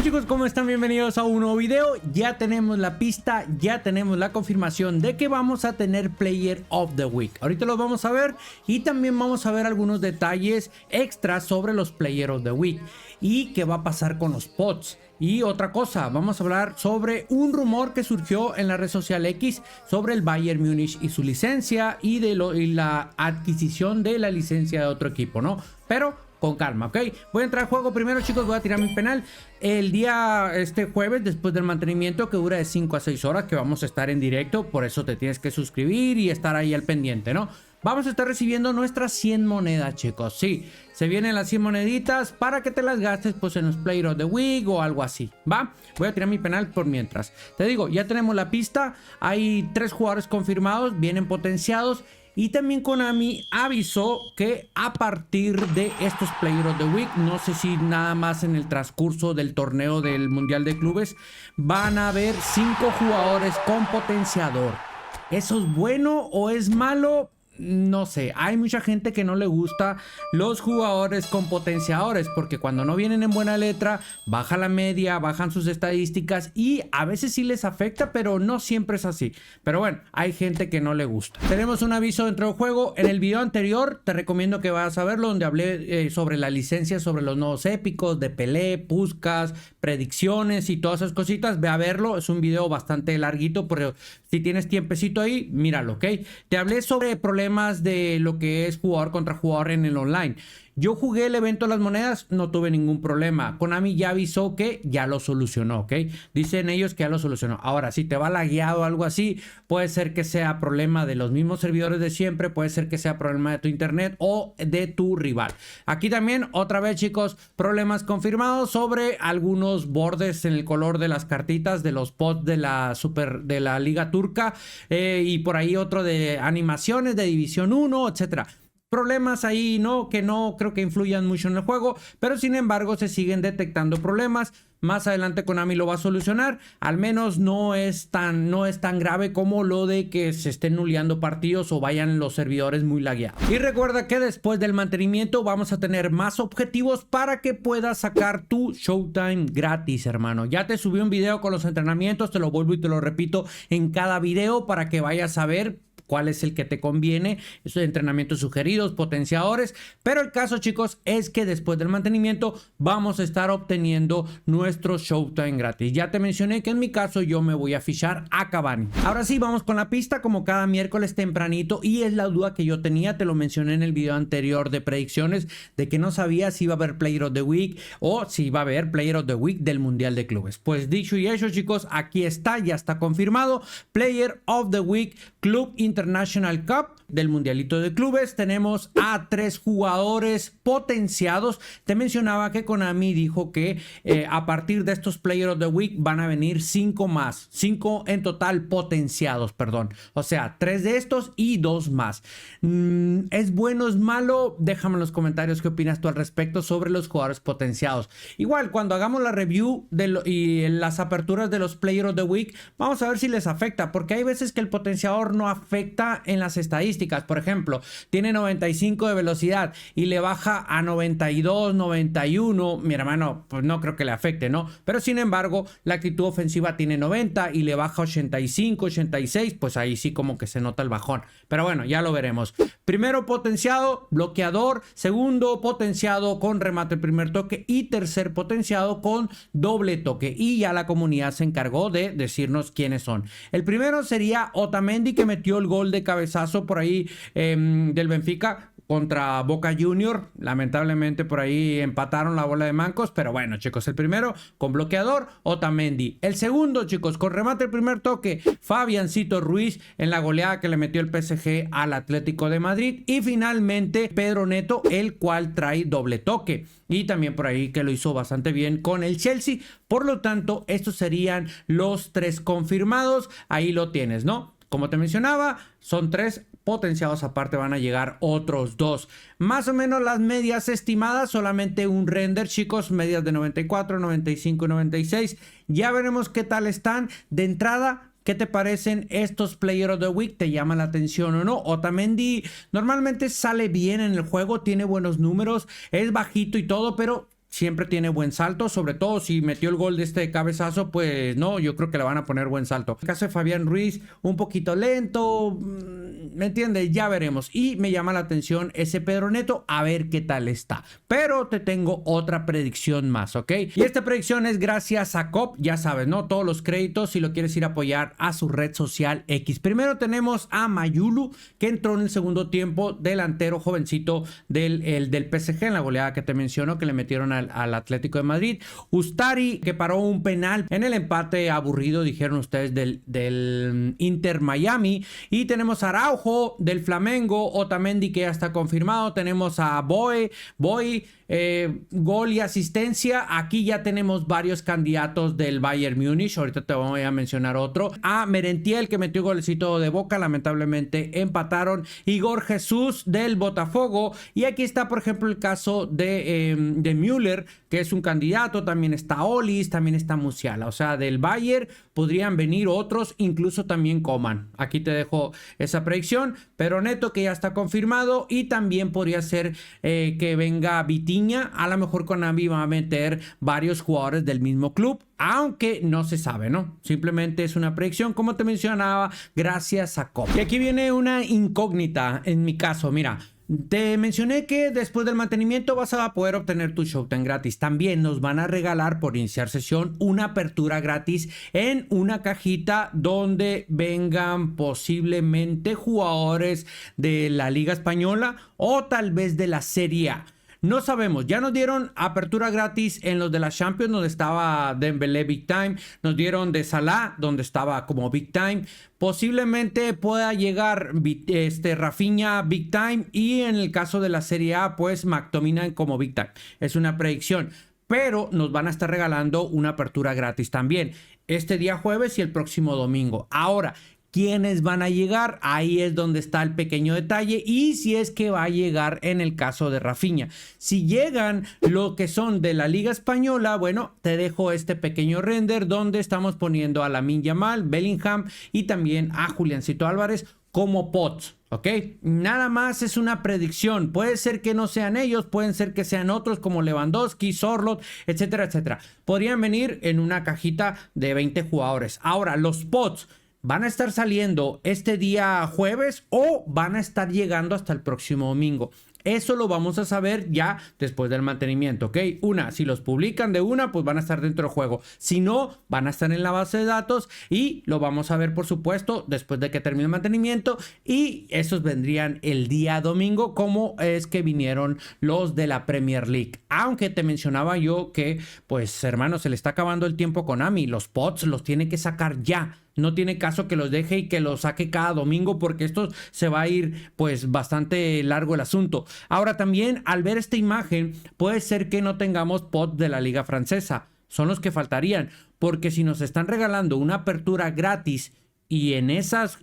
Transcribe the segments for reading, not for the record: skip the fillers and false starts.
chicos, ¿cómo están? Bienvenidos a un nuevo video. Ya tenemos la pista, ya tenemos la confirmación de que vamos a tener Player of the Week. Ahorita los vamos a ver y también vamos a ver algunos detalles extras sobre los Player of the Week y qué va a pasar con los pods. Y otra cosa, vamos a hablar sobre un rumor que surgió en la red social X sobre el Bayern Múnich y su licencia y la adquisición de la licencia de otro equipo, ¿no? Pero con calma, ¿ok? Voy a entrar al juego primero, chicos. Voy a tirar mi penal el día jueves, después del mantenimiento, que dura de 5 a 6 horas, que vamos a estar en directo. Por eso te tienes que suscribir y estar ahí al pendiente, ¿no? Vamos a estar recibiendo nuestras 100 monedas, chicos. Sí, se vienen las 100 moneditas para que te las gastes pues en los Player of the Week o algo así, ¿va? Voy a tirar mi penal por mientras. Te digo, ya tenemos la pista. Hay 3 jugadores confirmados, vienen potenciados. Y también Konami avisó que a partir de estos Player of the Week, no sé si nada más en el transcurso del torneo del Mundial de Clubes, van a haber 5 jugadores con potenciador. ¿Eso es bueno o es malo? No sé, hay mucha gente que no le gusta los jugadores con potenciadores porque cuando no vienen en buena letra, baja la media, bajan sus estadísticas y a veces sí les afecta, pero no siempre es así. Pero bueno, hay gente que no le gusta. Tenemos un aviso dentro del juego. En el video anterior te recomiendo que vayas a verlo, donde hablé sobre la licencia, sobre los nuevos épicos de Pelé, Puskás, predicciones y todas esas cositas. Ve a verlo, es un video bastante larguito, pero si tienes tiempecito ahí, míralo, ¿ok? Te hablé sobre problemas de lo que es jugador contra jugador en el online. Yo jugué el evento de las monedas, no tuve ningún problema. Konami ya avisó que ya lo solucionó, ¿ok? Dicen ellos que ya lo solucionó. Ahora, si te va lagueado o algo así, puede ser que sea problema de los mismos servidores de siempre, puede ser que sea problema de tu internet o de tu rival. Aquí también, otra vez, chicos, problemas confirmados sobre algunos bordes en el color de las cartitas de los pods de la Liga Turca y por ahí otro de animaciones de División 1, etcétera. Problemas ahí, ¿no? Que no creo que influyan mucho en el juego, pero sin embargo se siguen detectando problemas. Más adelante Konami lo va a solucionar. Al menos no es tan grave como lo de que se estén nuleando partidos o vayan los servidores muy lagueados. Y recuerda que después del mantenimiento vamos a tener más objetivos para que puedas sacar tu Showtime gratis, hermano. Ya te subí un video con los entrenamientos, te lo vuelvo y te lo repito en cada video para que vayas a ver cuál es el que te conviene, esos entrenamientos sugeridos, potenciadores, pero el caso, chicos, es que después del mantenimiento vamos a estar obteniendo nuestro Showtime gratis. Ya te mencioné que en mi caso yo me voy a fichar a Cavani. Ahora sí, vamos con la pista como cada miércoles tempranito y es la duda que yo tenía, te lo mencioné en el video anterior de predicciones, de que no sabía si iba a haber Player of the Week o si iba a haber Player of the Week del Mundial de Clubes. Pues dicho y hecho, chicos, aquí está, ya está confirmado, Player of the Week Club International Cup del Mundialito de Clubes. Tenemos a 3 jugadores potenciados. Te mencionaba que Konami dijo que a partir de estos Player of the Week van a venir 5 más. 5 en total potenciados, perdón. O sea, 3 de estos y 2 más. ¿Es bueno, es malo? Déjame en los comentarios qué opinas tú al respecto sobre los jugadores potenciados. Igual, cuando hagamos la review y las aperturas de los Player of the Week, vamos a ver si les afecta, porque hay veces que el potenciador no afecta en las estadísticas. Por ejemplo, tiene 95 de velocidad y le baja a 92, 91. Mi hermano, pues no creo que le afecte, ¿no? Pero sin embargo, la actitud ofensiva tiene 90 y le baja 85, 86. Pues ahí sí como que se nota el bajón. Pero bueno, ya lo veremos. Primero potenciado, bloqueador. Segundo potenciado con remate primer toque. Y tercer potenciado con doble toque. Y ya la comunidad se encargó de decirnos quiénes son. El primero sería Otamendi, que metió el gol de cabezazo por ahí del Benfica contra Boca Junior. Lamentablemente por ahí empataron la bola de mancos, pero bueno, chicos, el primero con bloqueador, Otamendi. El segundo, chicos, con remate el primer toque, Fabiancito Ruiz en la goleada que le metió el PSG al Atlético de Madrid. Y finalmente Pedro Neto, el cual trae doble toque. Y también por ahí que lo hizo bastante bien con el Chelsea. Por lo tanto, estos serían los 3 confirmados. Ahí lo tienes, ¿no? Como te mencionaba, son 3 potenciados, aparte van a llegar otros 2. Más o menos las medias estimadas, solamente un render, chicos, medias de 94, 95 y 96. Ya veremos qué tal están. De entrada, ¿qué te parecen estos Player of the Week? ¿Te llama la atención o no? Otamendi normalmente sale bien en el juego, tiene buenos números, es bajito y todo, pero siempre tiene buen salto, sobre todo si metió el gol de este cabezazo, pues no, yo creo que le van a poner buen salto. El caso de Fabián Ruiz, un poquito lento, ¿me entiendes? Ya veremos. Y me llama la atención ese Pedro Neto, a ver qué tal está. Pero te tengo otra predicción más, ¿ok? Y esta predicción es gracias a Cop, ya sabes, ¿no? Todos los créditos si lo quieres ir a apoyar a su red social X. Primero tenemos a Mayulu, que entró en el segundo tiempo, delantero jovencito del PSG en la goleada que te menciono, que le metieron al Atlético de Madrid. Ustari, que paró un penal en el empate aburrido, dijeron ustedes, del Inter Miami. Y tenemos a Araujo del Flamengo, Otamendi, que ya está confirmado. Tenemos a Boy, gol y asistencia. Aquí ya tenemos varios candidatos del Bayern Múnich. Ahorita te voy a mencionar otro. A Merentiel, que metió golecito de Boca. Lamentablemente empataron. Igor Jesús del Botafogo. Y aquí está, por ejemplo, el caso de Müller, que es un candidato. También está Olis, también está Musiala. O sea, del Bayern podrían venir otros, incluso también Coman. Aquí te dejo esa predicción. Pero Neto, que ya está confirmado. Y también podría ser que venga Vitinha. A lo mejor Konami va a meter varios jugadores del mismo club, aunque no se sabe, ¿no? Simplemente es una predicción, como te mencionaba, gracias a Cop. Y aquí viene una incógnita en mi caso. Mira, te mencioné que después del mantenimiento vas a poder obtener tu Showtime gratis. También nos van a regalar por iniciar sesión una apertura gratis en una cajita donde vengan posiblemente jugadores de la Liga Española o tal vez de la Serie A. No sabemos, ya nos dieron apertura gratis en los de la Champions, donde estaba Dembélé Big Time, nos dieron de Salah, donde estaba como Big Time, posiblemente pueda llegar Rafinha Big Time, y en el caso de la Serie A, pues McTominay como Big Time. Es una predicción, pero nos van a estar regalando una apertura gratis también, este día jueves y el próximo domingo. Ahora, ¿quiénes van a llegar? Ahí es donde está el pequeño detalle, y si es que va a llegar en el caso de Rafinha. Si llegan lo que son de la Liga Española, bueno, te dejo este pequeño render donde estamos poniendo a Lamine Yamal, Bellingham y también a Juliancito Álvarez como pots, ¿ok? Nada más es una predicción. Puede ser que no sean ellos, pueden ser que sean otros como Lewandowski, Sorloth, etcétera, etcétera. Podrían venir en una cajita de 20 jugadores. Ahora, los pots ¿van a estar saliendo este día jueves o van a estar llegando hasta el próximo domingo? Eso lo vamos a saber ya después del mantenimiento, ¿ok? Si los publican de una, pues van a estar dentro del juego. Si no, van a estar en la base de datos y lo vamos a ver, por supuesto, después de que termine el mantenimiento. Y esos vendrían el día domingo, como es que vinieron los de la Premier League. Aunque te mencionaba yo que, pues, hermano, se le está acabando el tiempo con Konami. Los pods los tiene que sacar ya. No tiene caso que los deje y que los saque cada domingo, porque esto se va a ir pues bastante largo el asunto. Ahora también, al ver esta imagen, puede ser que no tengamos pods de la Liga Francesa. Son los que faltarían, porque si nos están regalando una apertura gratis y en esas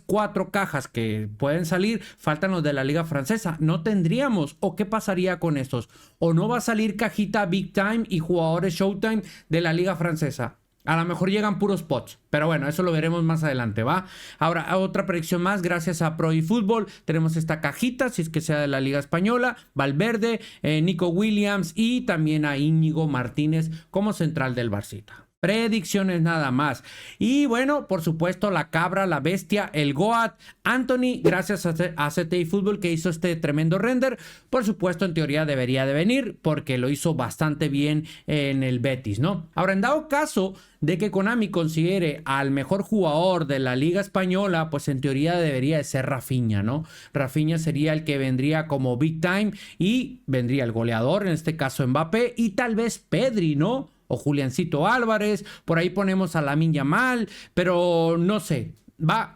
4 cajas que pueden salir, faltan los de la Liga Francesa, no tendríamos. ¿O qué pasaría con estos? ¿O no va a salir cajita Big Time y jugadores Showtime de la Liga Francesa? A lo mejor llegan puros pots, pero bueno, eso lo veremos más adelante, ¿va? Ahora, otra predicción más, gracias a Pro eFootball, tenemos esta cajita, si es que sea de la Liga Española, Valverde, Nico Williams y también a Íñigo Martínez como central del Barcita. Predicciones nada más. Y bueno, por supuesto, la cabra, la bestia, el Goat, Anthony, gracias a CT eFootball que hizo este tremendo render. Por supuesto, en teoría debería de venir porque lo hizo bastante bien en el Betis, ¿no? Ahora, en dado caso de que Konami considere al mejor jugador de la Liga Española, pues en teoría debería de ser Rafinha, ¿no? Rafinha sería el que vendría como Big Time y vendría el goleador, en este caso Mbappé, y tal vez Pedri, ¿no? O Juliancito Álvarez, por ahí ponemos a Lamine Yamal, pero no sé,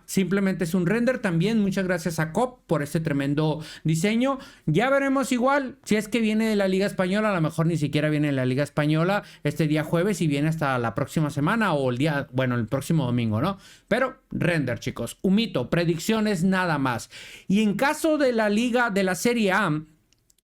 simplemente es un render también. Muchas gracias a Cop por este tremendo diseño. Ya veremos igual, si es que viene de la Liga Española, a lo mejor ni siquiera viene de la Liga Española este día jueves y viene hasta la próxima semana o el próximo domingo, ¿no? Pero render, chicos, humito, predicciones nada más. Y en caso de la Liga, de la Serie A,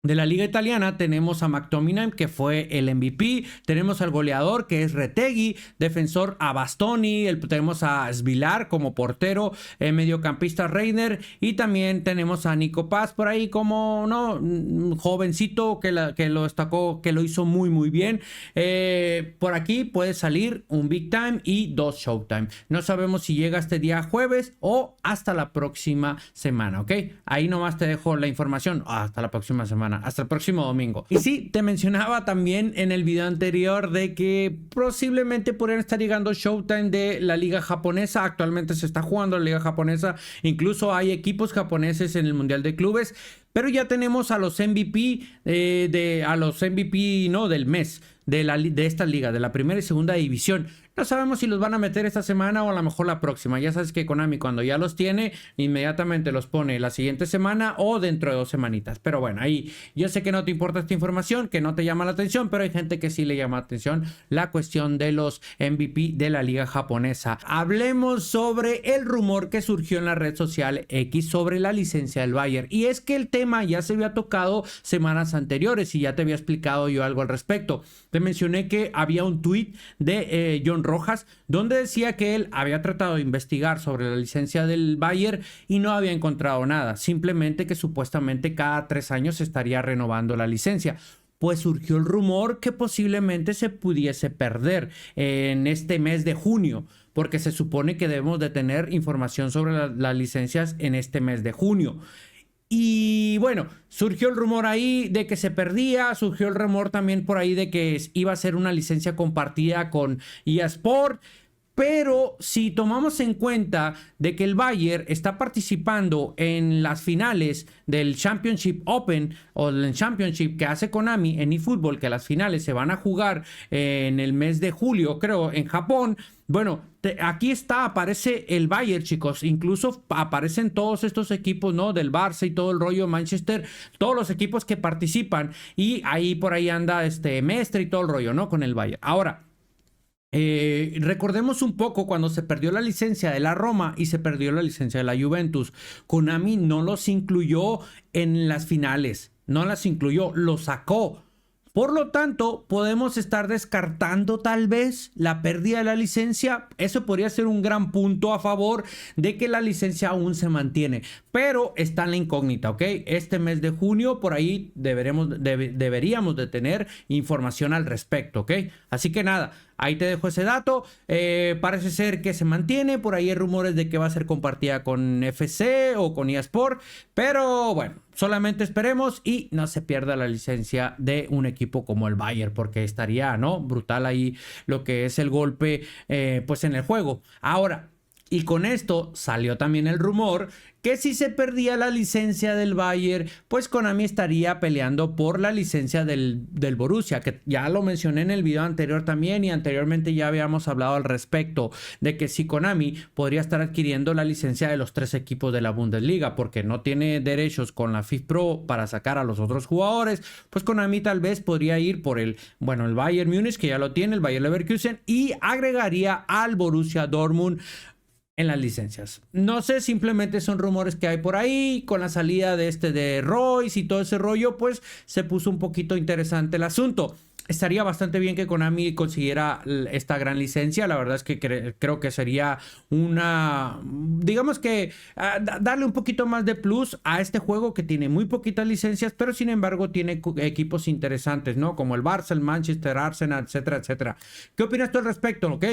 De la liga italiana tenemos a McTominay, que fue el MVP, tenemos al goleador, que es Retegui, defensor a Bastoni, tenemos a Svilar como portero, mediocampista Reiner, y también tenemos a Nico Paz por ahí como, ¿no?, un jovencito que lo destacó, que lo hizo muy bien. Por aquí puede salir un Big Time y 2 Showtime. No sabemos si llega este día jueves o hasta la próxima semana, ¿ok? Ahí nomás te dejo la información. Hasta la próxima semana. Hasta el próximo domingo. Y sí, te mencionaba también en el video anterior de que posiblemente podrían estar llegando Showtime de la liga japonesa. Actualmente se está jugando la liga japonesa. Incluso hay equipos japoneses en el Mundial de Clubes. Pero ya tenemos a los MVP, ¿no?, del mes de esta liga, de la primera y segunda división. No sabemos si los van a meter esta semana o a lo mejor la próxima. Ya sabes que Konami, cuando ya los tiene, inmediatamente los pone la siguiente semana o dentro de 2 semanitas. Pero bueno, ahí yo sé que no te importa esta información, que no te llama la atención, pero hay gente que sí le llama la atención la cuestión de los MVP de la liga japonesa. Hablemos sobre el rumor que surgió en la red social X sobre la licencia del Bayern. Y es que el tema ya se había tocado semanas anteriores y ya te había explicado yo algo al respecto. Te mencioné que había un tweet de John Rojas, donde decía que él había tratado de investigar sobre la licencia del Bayern y no había encontrado nada, simplemente que supuestamente cada 3 años se estaría renovando la licencia. Pues surgió el rumor que posiblemente se pudiese perder en este mes de junio, porque se supone que debemos de tener información sobre las licencias en este mes de junio. Y bueno, surgió el rumor ahí de que se perdía, surgió el rumor también por ahí de que iba a ser una licencia compartida con EA Sport. Pero si tomamos en cuenta de que el Bayern está participando en las finales del Championship Open o del Championship que hace Konami en eFootball, que las finales se van a jugar en el mes de julio, creo, en Japón. Bueno, aquí aparece el Bayern, chicos. Incluso aparecen todos estos equipos, ¿no?, del Barça y todo el rollo, Manchester, todos los equipos que participan. Y ahí por ahí anda Mestre y todo el rollo, ¿no?, con el Bayern. Ahora, recordemos un poco cuando se perdió la licencia de la Roma y se perdió la licencia de la Juventus. Konami no los incluyó en las finales, no las incluyó, los sacó. Por lo tanto, podemos estar descartando tal vez la pérdida de la licencia. Eso podría ser un gran punto a favor de que la licencia aún se mantiene. Pero está en la incógnita, ¿ok? Este mes de junio, por ahí deberíamos de tener información al respecto, ¿ok? Así que nada, ahí te dejo ese dato. Parece ser que se mantiene. Por ahí hay rumores de que va a ser compartida con FC o con EA Sport. Pero bueno, solamente esperemos y no se pierda la licencia de un equipo como el Bayern, porque estaría, ¿no?, brutal ahí lo que es el golpe pues en el juego. Ahora, y con esto salió también el rumor que si se perdía la licencia del Bayern, pues Konami estaría peleando por la licencia del Borussia, que ya lo mencioné en el video anterior también, y anteriormente ya habíamos hablado al respecto de que si Konami podría estar adquiriendo la licencia de los 3 equipos de la Bundesliga, porque no tiene derechos con la FIFPro para sacar a los otros jugadores, pues Konami tal vez podría ir por el Bayern Múnich, que ya lo tiene, el Bayer Leverkusen, y agregaría al Borussia Dortmund en las licencias. No sé, simplemente son rumores que hay por ahí. Con la salida de Royce y todo ese rollo, pues se puso un poquito interesante el asunto. Estaría bastante bien que Konami consiguiera esta gran licencia. La verdad es que creo que sería digamos que darle un poquito más de plus a este juego que tiene muy poquitas licencias, pero sin embargo tiene equipos interesantes, ¿no? Como el Barça, el Manchester, Arsenal, etcétera, etcétera. ¿Qué opinas tú al respecto? ¿Ok?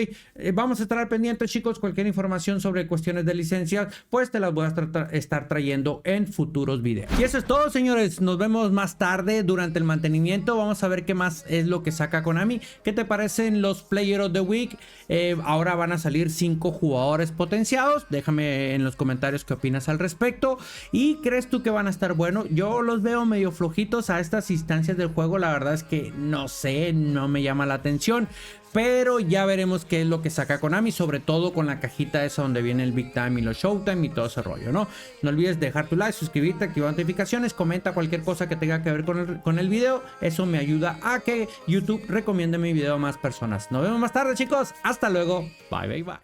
Vamos a estar al pendiente, chicos. Cualquier información sobre cuestiones de licencias, pues te las voy a estar trayendo en futuros videos. Y eso es todo, señores. Nos vemos más tarde durante el mantenimiento. Vamos a ver qué más es lo que saca Konami. ¿Qué te parecen los Player of the Week? Ahora van a salir 5 jugadores potenciados. Déjame en los comentarios qué opinas al respecto. ¿Y crees tú que van a estar buenos? Yo los veo medio flojitos a estas instancias del juego. La verdad es que no sé, no me llama la atención. Pero ya veremos qué es lo que saca Konami, sobre todo con la cajita esa donde viene el Big Time y los Showtime y todo ese rollo, ¿no? No olvides dejar tu like, suscribirte, activar notificaciones, comenta cualquier cosa que tenga que ver con el video. Eso me ayuda a que YouTube recomiende mi video a más personas. Nos vemos más tarde, chicos. Hasta luego. Bye, bye, bye.